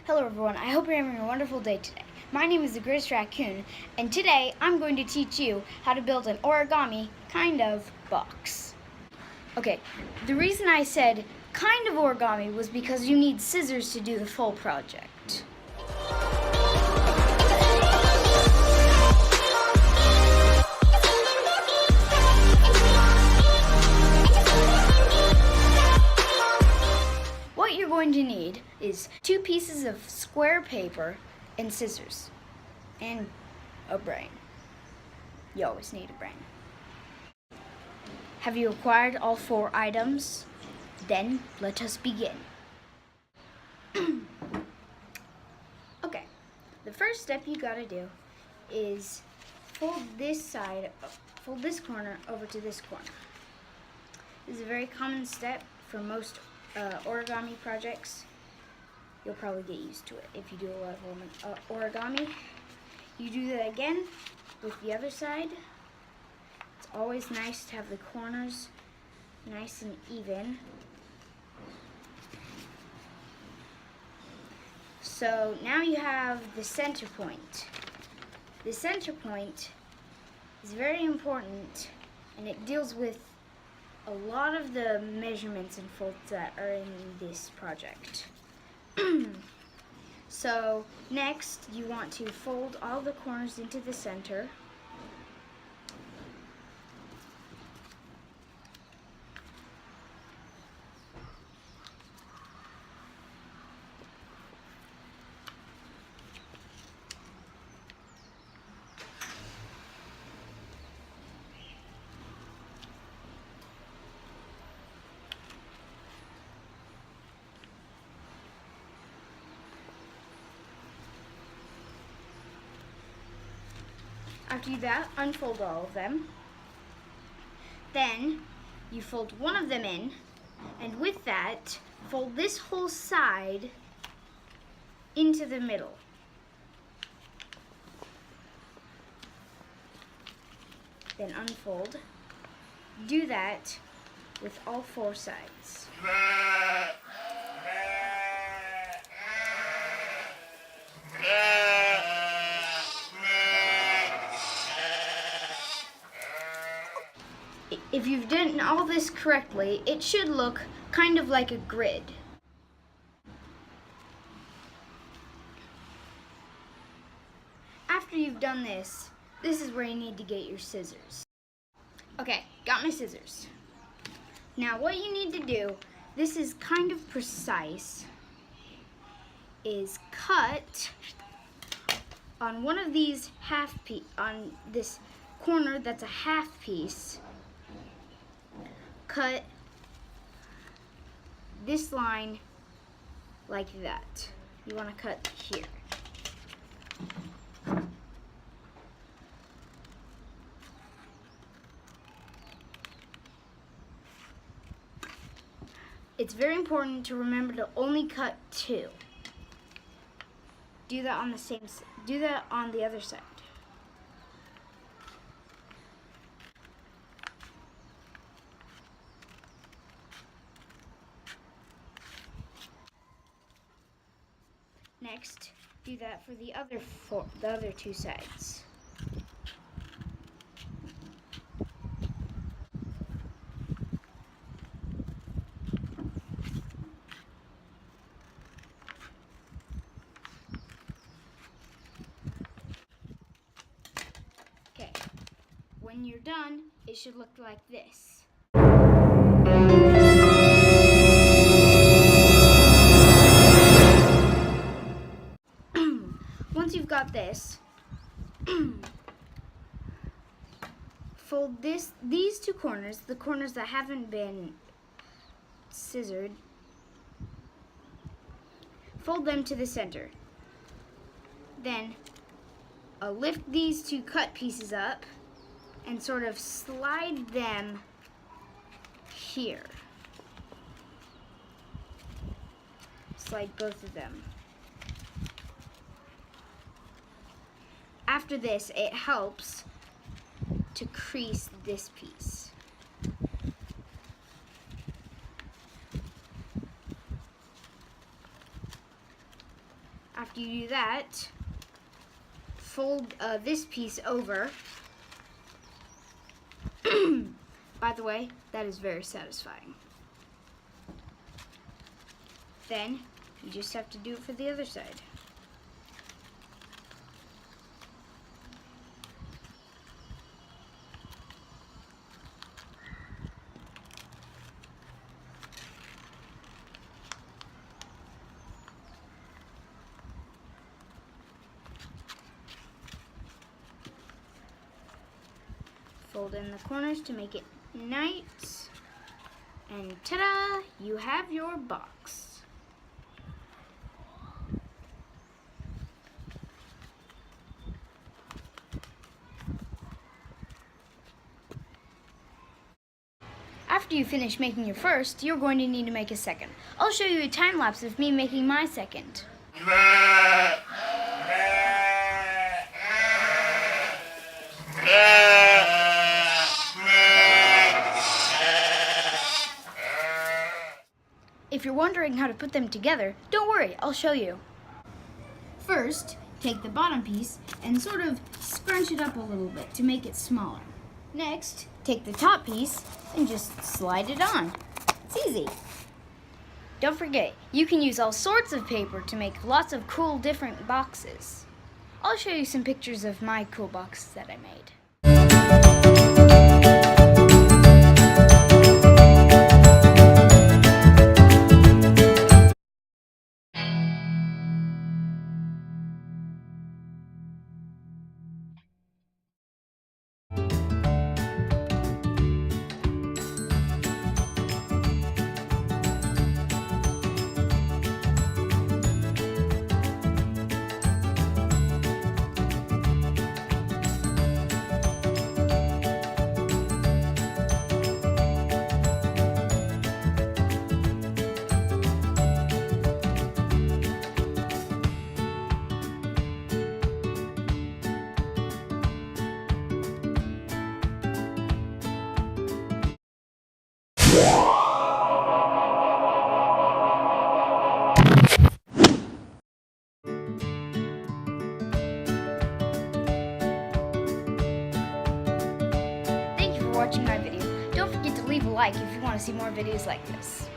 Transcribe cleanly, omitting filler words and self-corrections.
Hello everyone, I hope you're having a wonderful day today. My name is the Greatest Raccoon, and today I'm going to teach you how to build an origami kind of box. Okay, the reason I said kind of origami was because you need scissors to do the full project. What you're going to need is 2 pieces of square paper and scissors, and a brain. You always need a brain. Have you acquired all 4 items? Then let us begin. Okay, the first step you gotta do is fold this corner over to this corner. This is a very common step for most origami projects. You'll probably get used to it if you do a lot of origami. You do that again with the other side. It's always nice to have the corners nice and even. So now you have the center point. The center point is very important, and it deals with a lot of the measurements and folds that are in this project. So next you want to fold all the corners into the center. After you do that, unfold all of them. Then you fold one of them in, and with that, fold this whole side into the middle. Then unfold. Do that with all 4 sides. If you've done all this correctly, it should look kind of like a grid. After you've done this, this is where you need to get your scissors. Okay, got my scissors. Now what you need to do, this is kind of precise, is cut on one of these on this corner that's a half piece. Cut this line like that. You want to cut here. It's very important to remember to only cut 2. Do that on the other side. Next, do that for the other 2 sides. Okay, when you're done, it should look like this. Once you've got this, fold these 2 corners, the corners that haven't been scissored, fold them to the center. Then lift these 2 cut pieces up and sort of slide them here. Slide both of them. After this, it helps to crease this piece. After you do that, fold this piece over. By the way, that is very satisfying. Then you just have to do it for the other side. Fold in the corners to make it nice. And ta-da! You have your box. After you finish making your first, you're going to need to make a second. I'll show you a time lapse of me making my second. If you're wondering how to put them together, don't worry, I'll show you. First, take the bottom piece and sort of scrunch it up a little bit to make it smaller. Next, take the top piece and just slide it on. It's easy. Don't forget, you can use all sorts of paper to make lots of cool different boxes. I'll show you some pictures of my cool boxes that I made. Thank you for watching my video. Don't forget to leave a like if you want to see more videos like this.